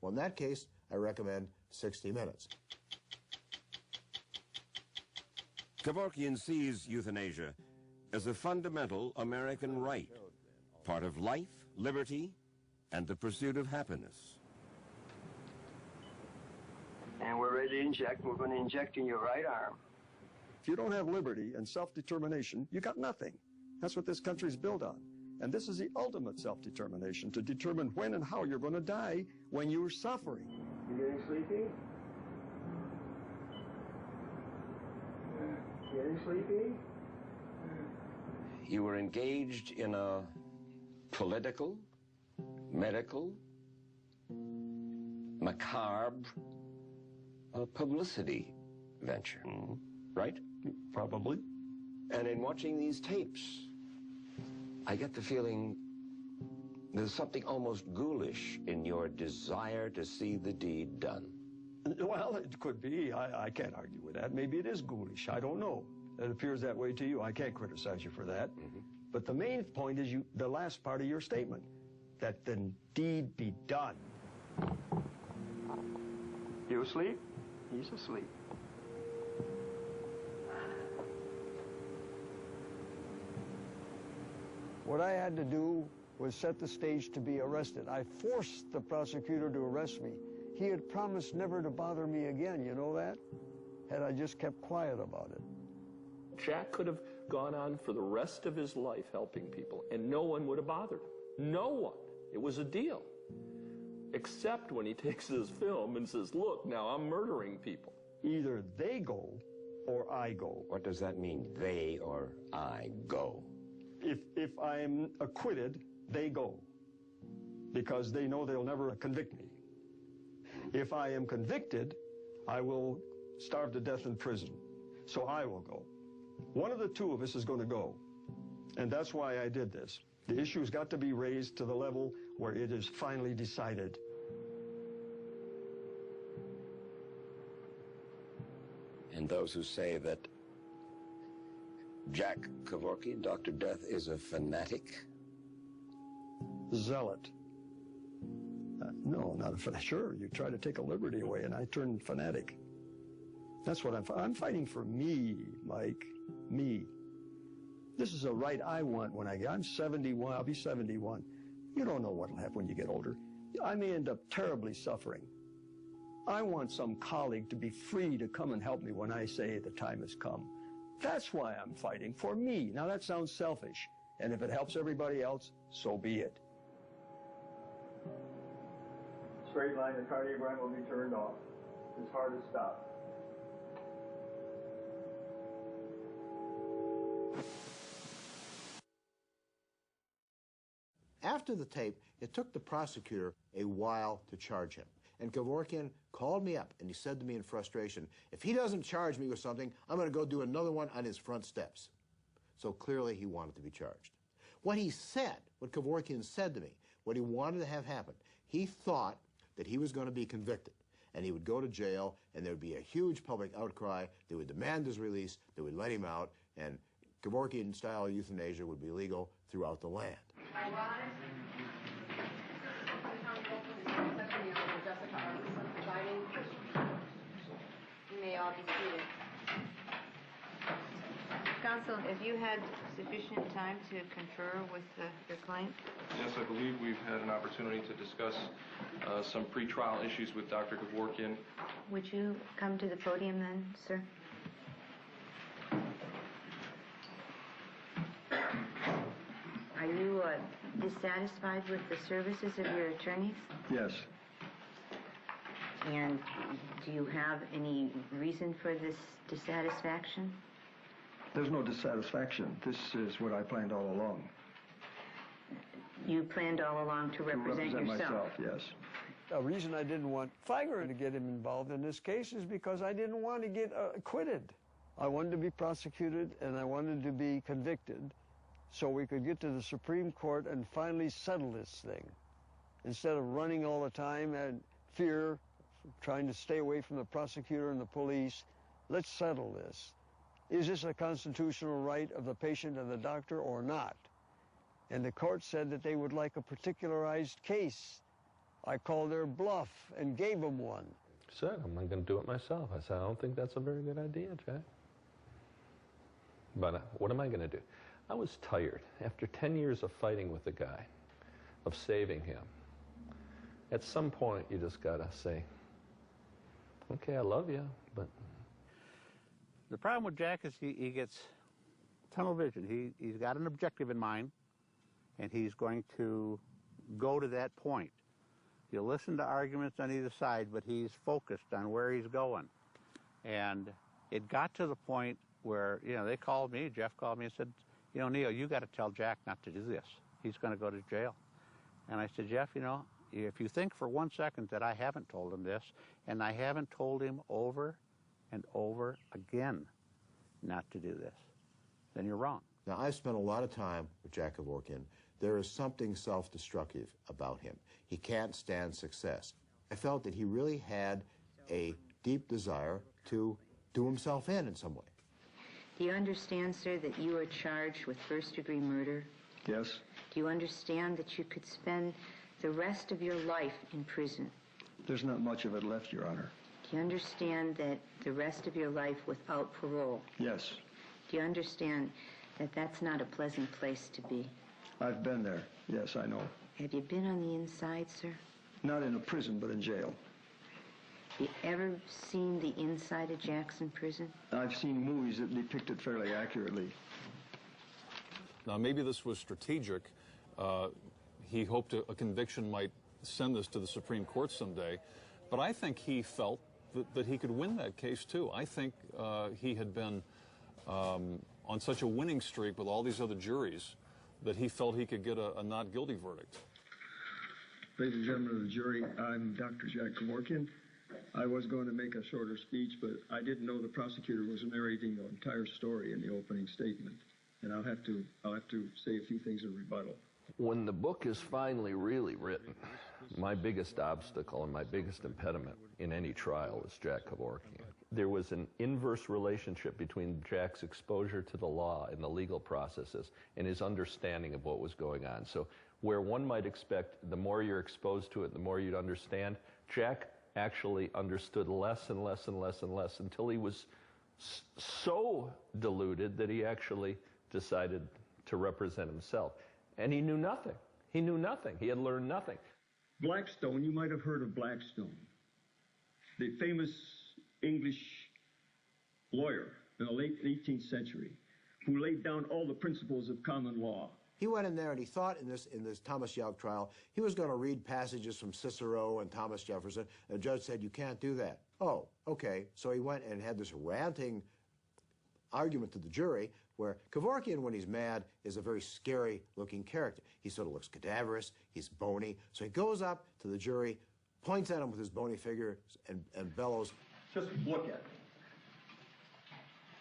Well, in that case, I recommend 60 minutes. Kevorkian sees euthanasia as a fundamental American right, part of life, liberty, and the pursuit of happiness. And we're ready to inject. We're going to inject in your right arm. If you don't have liberty and self-determination, you got nothing. That's what this country's built on. And this is the ultimate self-determination, to determine when and how you're going to die when you're suffering. You getting sleepy? Getting sleepy? You were engaged in a political, medical, macabre publicity venture, right? Probably. And in watching these tapes, I get the feeling there's something almost ghoulish in your desire to see the deed done. Well, it could be. I can't argue with that. Maybe it is ghoulish. I don't know. It appears that way to you. I can't criticize you for that. But the main point is the last part of your statement, that the deed be done. You asleep? He's asleep. What I had to do was set the stage to be arrested. I forced the prosecutor to arrest me. He had promised never to bother me again, you know that? Had I just kept quiet about it. Jack could have gone on for the rest of his life helping people, and no one would have bothered him. No one. It was a deal. Except when he takes this film and says, look, now I'm murdering people. Either they go or I go. What does that mean, they or I go? If I'm acquitted, they go, because they know they'll never convict me. If I am convicted, I will starve to death in prison, so I will go. One of the two of us is going to go, and that's why I did this. The issue's got to be raised to the level where it is finally decided. And those who say that Jack Kevorkian, Dr. Death, is a fanatic? Zealot. No, not a fanatic. Sure, you try to take a liberty away, and I turn fanatic. That's what I'm fighting for me, Mike. Me. This is a right I want when I'm 71. I'll be 71. You don't know what'll happen when you get older. I may end up terribly suffering. I want some colleague to be free to come and help me when I say the time has come. That's why I'm fighting, for me. Now that sounds selfish, and if it helps everybody else, so be it. Straight line, the cardiogram will be turned off. His heart is stopped. After the tape, it took the prosecutor a while to charge him. And Kevorkian called me up, and he said to me in frustration, if he doesn't charge me with something, I'm going to go do another one on his front steps. So clearly he wanted to be charged. What he said, what Kevorkian said to me, what he wanted to have happen, he thought that he was going to be convicted, and he would go to jail, and there would be a huge public outcry. They would demand his release, they would let him out, and Kevorkian-style euthanasia would be legal throughout the land. You may all be seated. Counsel, have you had sufficient time to confer with your client? Yes, I believe we've had an opportunity to discuss some pretrial issues with Dr. Kevorkian. Would you come to the podium then, sir? Are you dissatisfied with the services of your attorneys? Yes. And do you have any reason for this dissatisfaction? There's no dissatisfaction. This is what I planned all along. You planned all along to represent yourself? Myself, yes. A reason I didn't want Feiger to get him involved in this case is because I didn't want to get acquitted. I wanted to be prosecuted, and I wanted to be convicted so we could get to the Supreme Court and finally settle this thing. Instead of running all the time and fear, trying to stay away from the prosecutor and the police, let's settle this. Is this a constitutional right of the patient and the doctor or not? And the court said that they would like a particularized case I called their bluff and gave them one. Said, I'm not going to do it myself. I said, I don't think that's a very good idea, Jack. But what am I going to do? I was tired. After 10 years of fighting with the guy, of saving him, at some point you just got to say, okay, I love you, but... The problem with Jack is he gets tunnel vision. He's got an objective in mind, and he's going to go to that point. You'll listen to arguments on either side, but he's focused on where he's going. And it got to the point where, you know, they called me, Jeff called me and said, you know, Neil, you got to tell Jack not to do this. He's going to go to jail. And I said, Jeff, you know, if you think for 1 second that I haven't told him this, and I haven't told him over and over again not to do this, then you're wrong. Now, I've spent a lot of time with Jack Kevorkian. There is something self-destructive about him. He can't stand success. I felt that he really had a deep desire to do himself in some way. Do you understand, sir, that you are charged with first-degree murder? Yes. Do you understand that you could spend the rest of your life in prison? There's not much of it left, Your Honor. Do you understand that the rest of your life without parole? Yes. Do you understand that that's not a pleasant place to be? I've been there. Yes, I know. Have you been on the inside, sir? Not in a prison, but in jail. Have you ever seen the inside of Jackson Prison? I've seen movies that depict it fairly accurately. Now, maybe this was strategic. He hoped a conviction might send this to the Supreme Court someday. But I think he felt that he could win that case, too. I think he had been on such a winning streak with all these other juries that he felt he could get a not guilty verdict. Ladies and gentlemen of the jury, I'm Dr. Jack Kevorkian. I was going to make a shorter speech, but I didn't know the prosecutor was narrating the entire story in the opening statement. And I'll have to say a few things in rebuttal. When the book is finally really written, my biggest obstacle and my biggest impediment in any trial is Jack Kevorkian. There was an inverse relationship between Jack's exposure to the law and the legal processes and his understanding of what was going on. So where one might expect the more you're exposed to it, the more you'd understand, Jack actually understood less and less and less and less until he was so deluded that he actually decided to represent himself. And he knew nothing. He knew nothing. He had learned nothing. Blackstone, you might have heard of Blackstone, the famous English lawyer in the late 18th century who laid down all the principles of common law. He went in there and he thought in this Thomas Yauch trial, he was going to read passages from Cicero and Thomas Jefferson, and the judge said, you can't do that. Oh, okay. So he went and had this ranting argument to the jury where Kevorkian, when he's mad, is a very scary-looking character. He sort of looks cadaverous, he's bony. So he goes up to the jury, points at him with his bony fingers, and bellows. Just look at me.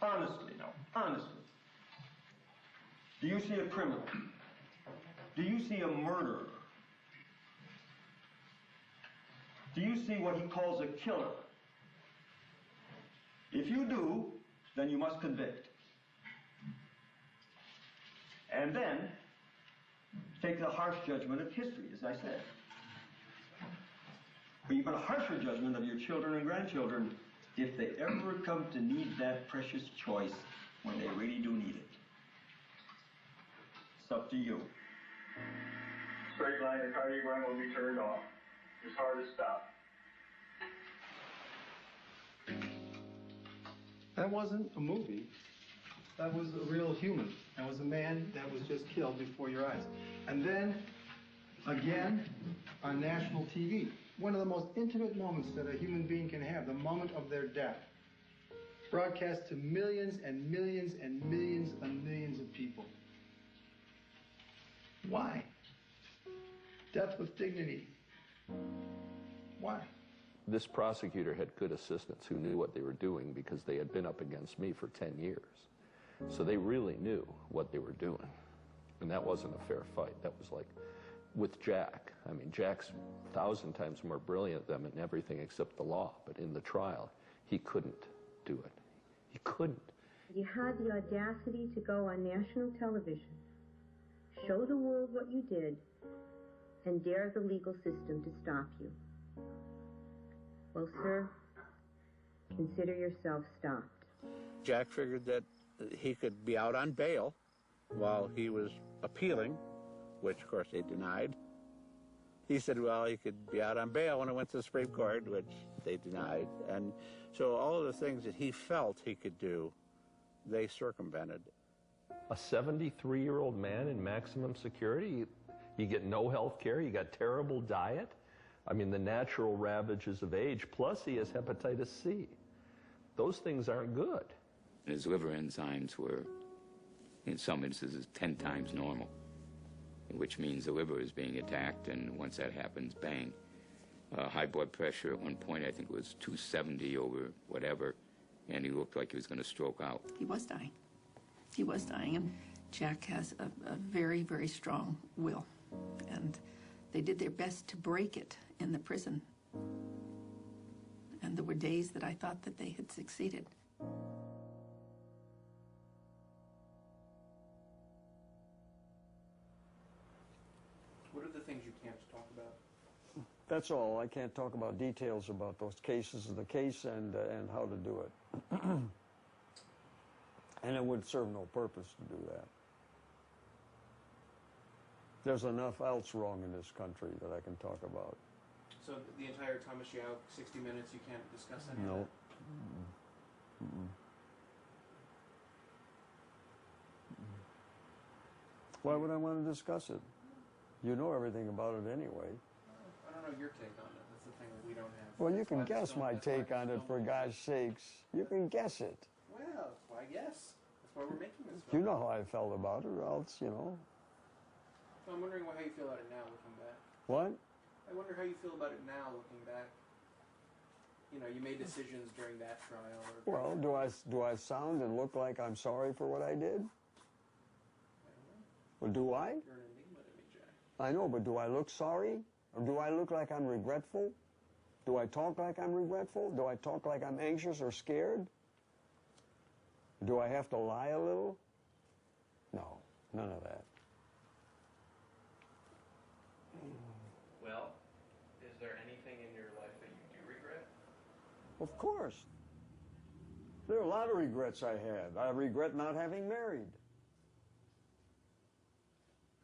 Honestly, now, honestly. Do you see a criminal? Do you see a murderer? Do you see what he calls a killer? If you do, then you must convict. And then take the harsh judgment of history, as I said. But even a harsher judgment of your children and grandchildren if they ever come to need that precious choice when they really do need it. It's up to you. Straight line, the cardiogram will be turned off. It's hard to stop. That wasn't a movie. That was a real human. That was a man that was just killed before your eyes. And then, again, on national TV, one of the most intimate moments that a human being can have, the moment of their death, broadcast to millions and millions and millions and millions of people. Why? Death with dignity. Why? This prosecutor had good assistants who knew what they were doing because they had been up against me for 10 years. So they really knew what they were doing. And that wasn't a fair fight. That was like with Jack. I mean, Jack's 1,000 times more brilliant than in everything except the law. But in the trial, he couldn't do it. He couldn't. You had the audacity to go on national television, show the world what you did, and dare the legal system to stop you. Well, sir, consider yourself stopped. Jack figured that he could be out on bail while he was appealing, which of course they denied. He said, well, he could be out on bail when it went to the Supreme Court, which they denied. And so all of the things that he felt he could do, they circumvented. A 73-year-old man in maximum security, you get no health care, you got terrible diet. I mean, the natural ravages of age, plus he has hepatitis C. Those things aren't good. His liver enzymes were, in some instances, 10 times normal, which means the liver is being attacked, and once that happens, bang. High blood pressure at one point, I think it was 270 over whatever, and he looked like he was going to stroke out. He was dying. He was dying, and Jack has a very, very strong will, and they did their best to break it in the prison. And there were days that I thought that they had succeeded. What are the things you can't talk about? That's all. I can't talk about details about those cases of the case and how to do it. And it would serve no purpose to do that. There's enough else wrong in this country that I can talk about. So the entire Thomas Yao 60 Minutes, you can't discuss any of No. that? Why would I want to discuss it? You know everything about it anyway. I don't know your take on it. That's the thing that we don't have. Well, you can guess my take on it, for God's sakes. You can guess it. Well, I guess. That's why we're making this You film. know how I felt about it, or else, you know. So I'm wondering how you feel about it now, looking back. What? I wonder how you feel about it now, looking back. You know, you made decisions during that trial. Or Well, do I sound and look like I'm sorry for what I did? Well, do I? You're an enigma to me, Jack. I know, but do I look sorry? Or do I look like I'm regretful? Do I talk like I'm regretful? Do I talk like I'm anxious or scared? Do I have to lie a little? No, none of that. Well, is there anything in your life that you do regret? Of course. There are a lot of regrets I had. I regret not having married.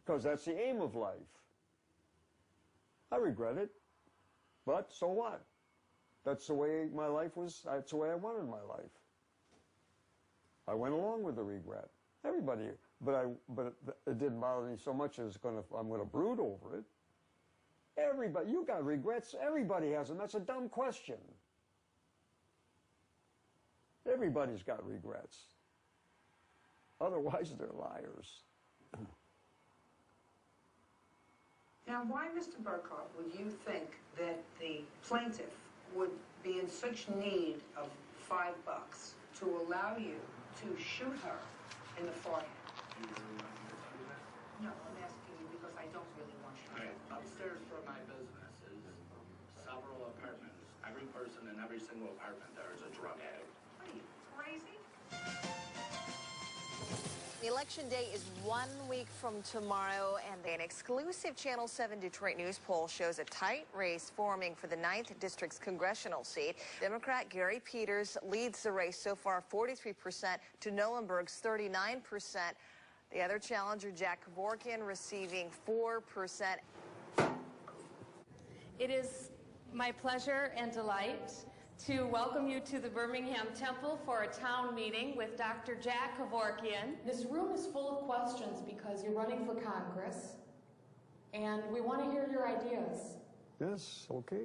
Because that's the aim of life. I regret it. But so what? That's the way my life was. That's the way I wanted my life. I went along with the regret. Everybody, but it didn't bother me so much as I'm going to brood over it. Everybody, you got regrets. Everybody has them. That's a dumb question. Everybody's got regrets. Otherwise, they're liars. Now, why, Mr. Burkhardt, would you think that the plaintiff would be in such need of $5 to allow you to shoot her in the forehead? No, I'm asking you because I don't really want you to. Right. Upstairs from my business is several apartments. Every person in every single apartment there is a drug addict. What are you, crazy? Election day is 1 week from tomorrow, and an exclusive Channel 7 Detroit News poll shows a tight race forming for the 9th District's congressional seat. Democrat Gary Peters leads the race so far 43% to Nolenberg's 39%. The other challenger, Jack Kevorkian, receiving 4%. It is my pleasure and delight to welcome you to the Birmingham Temple for a town meeting with Dr. Jack Kevorkian. This room is full of questions because you're running for Congress, and we want to hear your ideas. Yes, okay.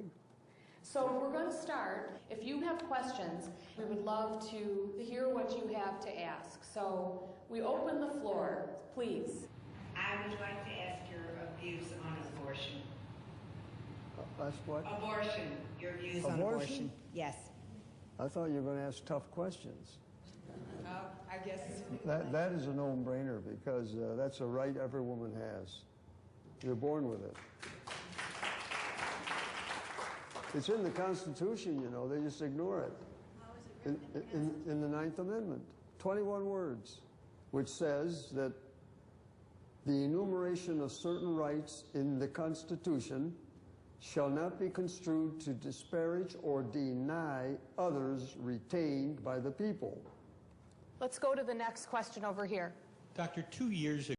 So we're going to start. If you have questions, we would love to hear what you have to ask. So we open the floor, please. I would like to ask your views on abortion. That's what? Abortion. Your views on abortion. Yes. I thought you were going to ask tough questions. I guess. That is a no-brainer because that's a right every woman has. You're born with it. It's in the Constitution, you know. They just ignore it. In the 9th Amendment, 21 words, which says that The enumeration of certain rights in the Constitution shall not be construed to disparage or deny others retained by the people. Let's go to the next question over here. Doctor, 2 years ago,